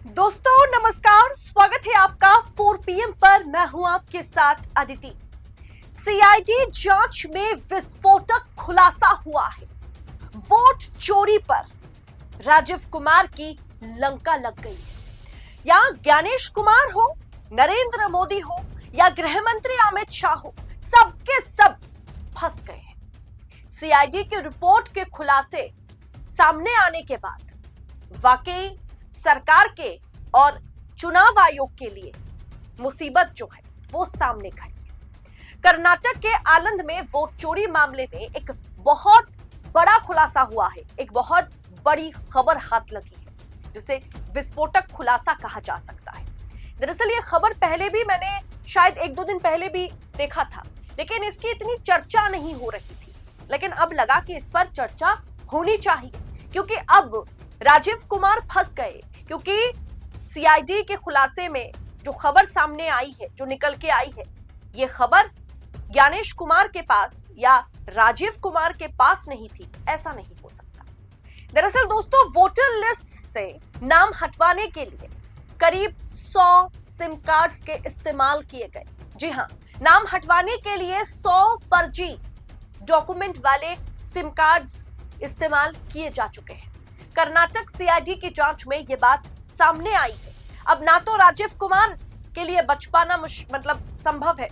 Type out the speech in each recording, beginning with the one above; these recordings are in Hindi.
दोस्तों नमस्कार, स्वागत है आपका 4 PM पर। मैं हूं आपके साथ अदिति। सीआईडी जांच में विस्फोटक खुलासा हुआ है। वोट चोरी पर राजीव कुमार की लंका लग गई है। या ज्ञानेश कुमार हो, नरेंद्र मोदी हो या गृह मंत्री अमित शाह हो, सबके सब फंस गए हैं। सीआईडी की रिपोर्ट के खुलासे सामने आने के बाद वाकई सरकार के और चुनाव आयोग के लिए मुसीबत जो है वो सामने खड़ी है। कर्नाटक के आलंद में वोट चोरी मामले में एक बहुत बड़ा खुलासा हुआ है। एक बहुत बड़ी खबर हाथ लगी है जिसे विस्फोटक खुलासा कहा जा सकता है। दरअसल ये खबर पहले भी मैंने शायद 1-2 दिन पहले भी देखा था, लेकिन इसकी इतनी चर्चा नहीं हो रही थी। लेकिन अब लगा कि इस पर चर्चा होनी चाहिए, क्योंकि अब राजीव कुमार फंस गए। क्योंकि सीआईडी के खुलासे में जो खबर सामने आई है, जो निकल के आई है, ये खबर ज्ञानेश कुमार के पास या राजीव कुमार के पास नहीं थी, ऐसा नहीं हो सकता। दरअसल दोस्तों, वोटर लिस्ट से नाम हटवाने के लिए करीब 100 सिम कार्ड्स के इस्तेमाल किए गए। जी हां, नाम हटवाने के लिए 100 फर्जी डॉक्यूमेंट वाले सिम कार्ड्स इस्तेमाल किए जा चुके हैं। कर्नाटक सीआईडी की जांच में यह बात सामने आई है। अब ना तो राजीव कुमार के लिए बच पाना मतलब संभव है,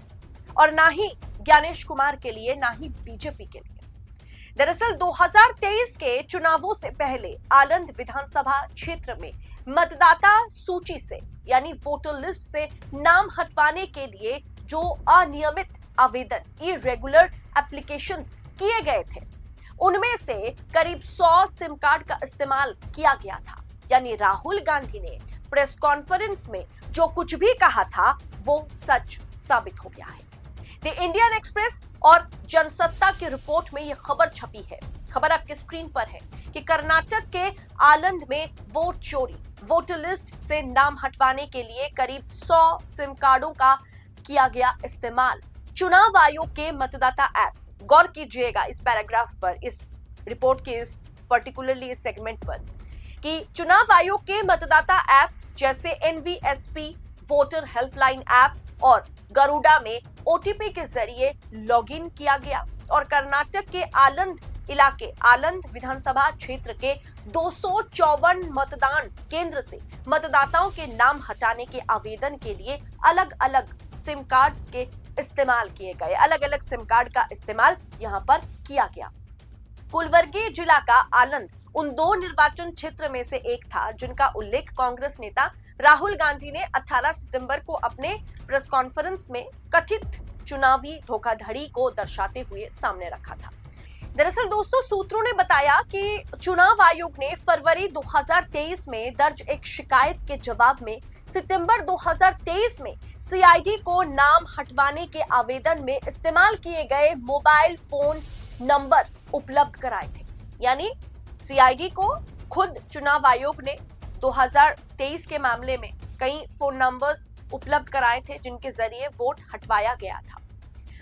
और ना ही ज्ञानेश कुमार के लिए, ना ही बीजेपी के लिए। दरअसल 2023 के चुनावों से पहले आलंद विधानसभा क्षेत्र में मतदाता सूची से यानी वोटर लिस्ट से नाम हटवाने के लिए जो अनियमित आवेदन, इरेगुलर एप्लीकेशंस किए गए थे, उनमें से करीब 100 सिम कार्ड का इस्तेमाल किया गया था। यानी राहुल गांधी ने प्रेस कॉन्फ्रेंस में जो कुछ भी कहा था वो सच साबित हो गया है। द इंडियन एक्सप्रेस और जनसत्ता की रिपोर्ट में यह खबर छपी है। खबर आपके स्क्रीन पर है कि कर्नाटक के आलंद में वोट चोरी, वोटर लिस्ट से नाम हटवाने के लिए करीब 100 सिम कार्डों का किया गया इस्तेमाल। चुनाव आयोग के मतदाता ऐप, गौर कीजिएगा इस पैराग्राफ पर, इस रिपोर्ट के इस पर्टिकुलरली इस सेगमेंट पर, कि चुनाव आयोग के मतदाता ऐप्स जैसे एनवीएसपी, वोटर हेल्पलाइन ऐप और गरुड़ा में ओटीपी के जरिए लॉगिन किया गया और कर्नाटक के आलंद इलाके, आलंद विधानसभा क्षेत्र के 254 मतदान केंद्र से मतदाताओं के नाम हटाने के आवेदन के लिए अलग अलग सिम कार्ड्स के इस्तेमाल किए गए। अलग अलग सिम कार्ड का इस्तेमाल यहां पर किया गया। कुलवर्गी जिला का आलंद उन 2 निर्वाचन क्षेत्र में से एक था जिनका उल्लेख कांग्रेस नेता राहुल गांधी ने 18 सितंबर को अपने प्रेस कॉन्फ्रेंस में कथित चुनावी धोखाधड़ी को दर्शाते हुए सामने रखा था। दरअसल दोस्तों, सूत्रों ने बताया कि चुनाव आयोग ने फरवरी 2023 में दर्ज एक शिकायत के जवाब में सितंबर 2023 में सीआईडी को नाम हटवाने के आवेदन में इस्तेमाल किए गए मोबाइल फोन नंबर उपलब्ध कराए थे। यानी सीआईडी को खुद चुनाव आयोग ने 2023 के मामले में कई फोन नंबर्स उपलब्ध कराए थे जिनके जरिए वोट हटवाया गया था।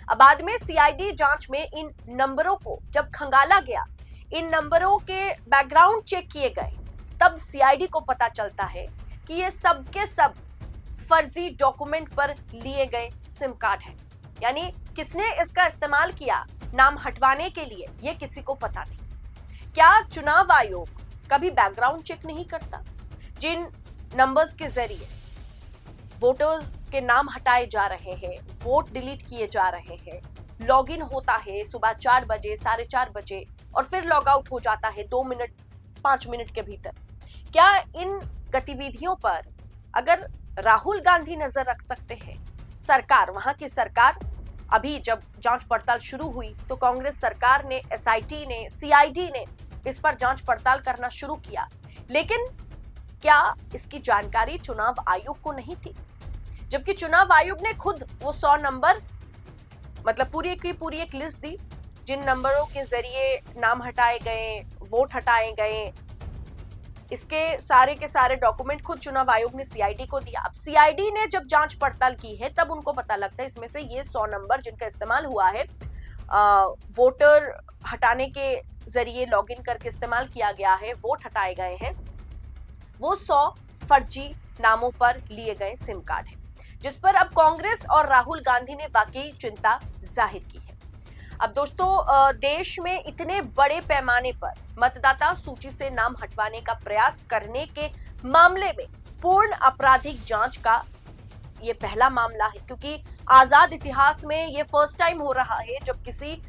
अब बाद में सीआईडी जांच में इन नंबरों को जब खंगाला गया, इन नंबरों के बैकग्राउंड चेक किए गए, तब सीआईडी को पता चलता है कि ये सब के सब फर्जी डॉक्यूमेंट पर लिए गए सिम कार्ड हैं। यानी किसने इसका इस्तेमाल किया नाम हटवाने के लिए, ये किसी को पता नहीं। क्या चुनाव आयोग कभी बैकग्राउंड चेक नहीं करता? जिन नंबर्स के जरिए वोटर्स के नाम हटाए जा रहे हैं, वोट डिलीट किए जा रहे हैं, लॉगिन होता है सुबह 4 बजे, 4:30 बजे और फिर लॉग आउट हो जाता है 2 मिनट 5 मिनट के भीतर। क्या इन गतिविधियों पर अगर राहुल गांधी नजर रख सकते हैं, सरकार, वहां की सरकार, अभी जब जांच पड़ताल शुरू हुई तो कांग्रेस सरकार ने, एसआईटी ने, सीआईडी ने इस पर जांच पड़ताल करना शुरू किया, लेकिन क्या इसकी जानकारी चुनाव आयोग को नहीं थी? जबकि चुनाव आयोग ने खुद वो 100 नंबर, मतलब पूरी की पूरी एक लिस्ट दी जिन नंबरों के जरिए नाम हटाए गए, वोट हटाए गए, इसके सारे के सारे डॉक्यूमेंट खुद चुनाव आयोग ने सीआईडी को दिया। अब सीआईडी ने जब जांच पड़ताल की है तब उनको पता लगता है इसमें से ये 100 नंबर जिनका इस्तेमाल हुआ है, वोटर हटाने के जरिए लॉगिन करके इस्तेमाल किया गया है, वोट हटाए गए हैं, वो 100 फर्जी नामों पर लिए गए सिम कार्ड हैं, जिस पर अब कांग्रेस और राहुल गांधी ने वाकई चिंता जाहिर की है। अब दोस्तों, देश में इतने बड़े पैमाने पर मतदाता सूची से नाम हटवाने का प्रयास करने के मामले में पूर्ण आपराधिक जांच का ये पहला मामला है, क्योंकि आजाद इतिहास में ये फर्स्ट टाइम हो रहा है जब किसी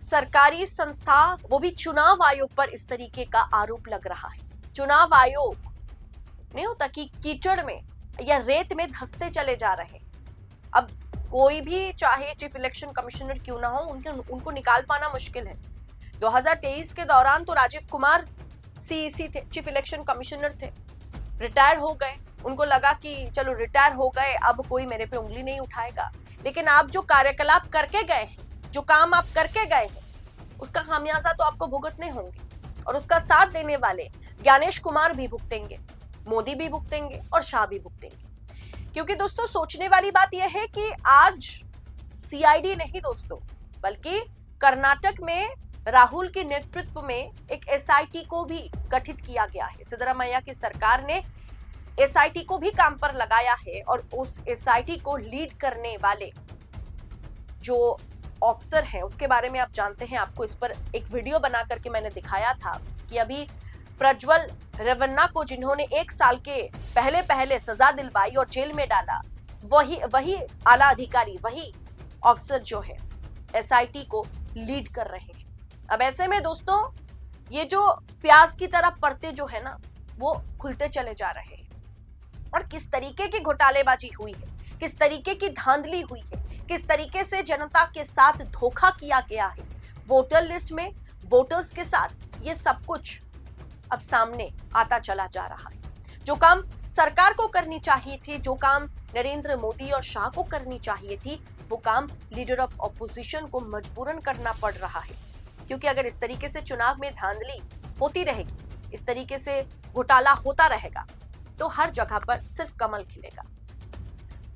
सरकारी संस्था, वो भी चुनाव आयोग पर इस तरीके का आरोप लग रहा है। चुनाव आयोग नहीं होता कि कीचड़ में या रेत में धंसते चले जा रहे हैं। अब कोई भी चाहे चीफ इलेक्शन कमिश्नर क्यों ना हो, उनको निकाल पाना मुश्किल है। 2023 के दौरान तो राजीव कुमार सीईसी थे, चीफ इलेक्शन कमिश्नर थे, रिटायर हो गए। उनको लगा कि चलो रिटायर हो गए, अब कोई मेरे पे उंगली नहीं उठाएगा। लेकिन आप जो कार्यकलाप करके गए हैं, जो काम आप करके गए हैं, उसका खामियाजा तो आपको भुगतने होंगे, और उसका साथ देने वाले ज्ञानेश कुमार भी भुगतेंगे, मोदी भी भुगतेंगे और शाह भी भुगतेंगे। क्योंकि दोस्तों, सोचने वाली बात यह है कि आज सीआईडी नहीं दोस्तों, बल्कि कर्नाटक में राहुल के नेतृत्व में एक एसआईटी को भी गठित किया गया है। सिद्धरामैया की सरकार ने एसआईटी को भी काम पर लगाया है, और उस एसआईटी को लीड करने वाले जो ऑफिसर हैं उसके बारे में आप जानते हैं। आपको इस पर एक वीडियो बना करके मैंने दिखाया था कि अभी प्रज्वल रेवन्ना को जिन्होंने 1 साल के पहले सजा दिलवाई और जेल में डाला, वही आला अधिकारी, वही ऑफिसर जो है एसआईटी को लीड कर रहे हैं। अब ऐसे में दोस्तों, ये जो प्याज की तरह परते जो है ना, वो खुलते चले जा रहे हैं। और किस तरीके की घोटालेबाजी हुई है, किस तरीके की धांधली हुई है, किस तरीके से जनता के साथ धोखा किया गया है वोटर लिस्ट में, वोटर्स के साथ, ये सब कुछ अब सामने आता चला जा रहा है। जो काम सरकार को करनी चाहिए थी, जो काम नरेंद्र मोदी और शाह को करनी चाहिए थी, वो काम लीडर ऑफ ऑपोजिशन को मजबूरन करना पड़ रहा है। क्योंकि अगर इस तरीके से चुनाव में धांधली होती रहेगी, इस तरीके से घोटाला होता रहेगा, तो हर जगह पर सिर्फ कमल खिलेगा।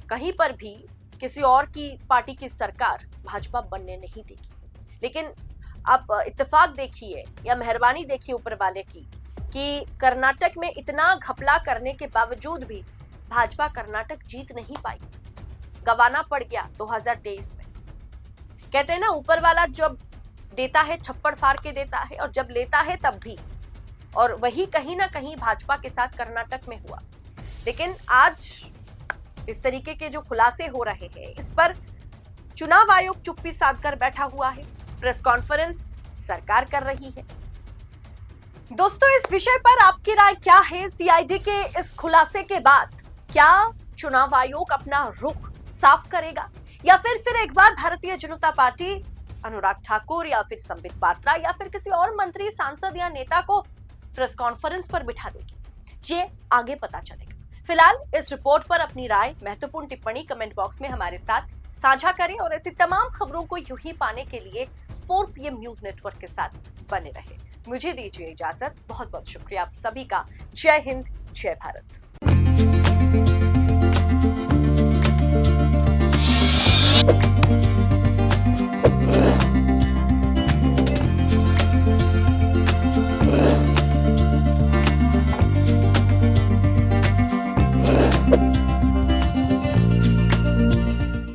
कहीं पर भी किसी और की पार्टी की सरकार भाजपा बनने नहीं देगी। लेकिन आप इत्तेफाक देखिए या मेहरबानी देखिए ऊपर वाले की, कि कर्नाटक में इतना घपला करने के बावजूद भी भाजपा कर्नाटक जीत नहीं पाई, गंवाना पड़ गया 2023 में। कहते हैं ना, ऊपर वाला जब देता है छप्पड़ फाड़ के देता है, और जब लेता है तब भी। और वही कहीं ना कहीं भाजपा के साथ कर्नाटक में हुआ। लेकिन आज इस तरीके के जो खुलासे हो रहे हैं, इस पर चुनाव आयोग चुप्पी साध कर बैठा हुआ है, प्रेस कॉन्फ्रेंस सरकार कर रही है। दोस्तों, इस विषय पर आपकी राय क्या है? सीआईडी के इस खुलासे के बाद क्या चुनाव आयोग अपना रुख साफ करेगा, या फिर एक बार भारतीय जनता पार्टी अनुराग ठाकुर या फिर संबित पात्रा या फिर किसी और मंत्री, सांसद या नेता को प्रेस कॉन्फ्रेंस पर बिठा देगी? ये आगे पता चलेगा। फिलहाल इस रिपोर्ट पर अपनी राय, महत्वपूर्ण टिप्पणी कमेंट बॉक्स में हमारे साथ साझा करें, और ऐसी तमाम खबरों को यूं ही पाने के लिए 4 PM न्यूज नेटवर्क के साथ बने रहे। मुझे दीजिए इजाजत। बहुत बहुत शुक्रिया आप सभी का। जय हिंद, जय भारत।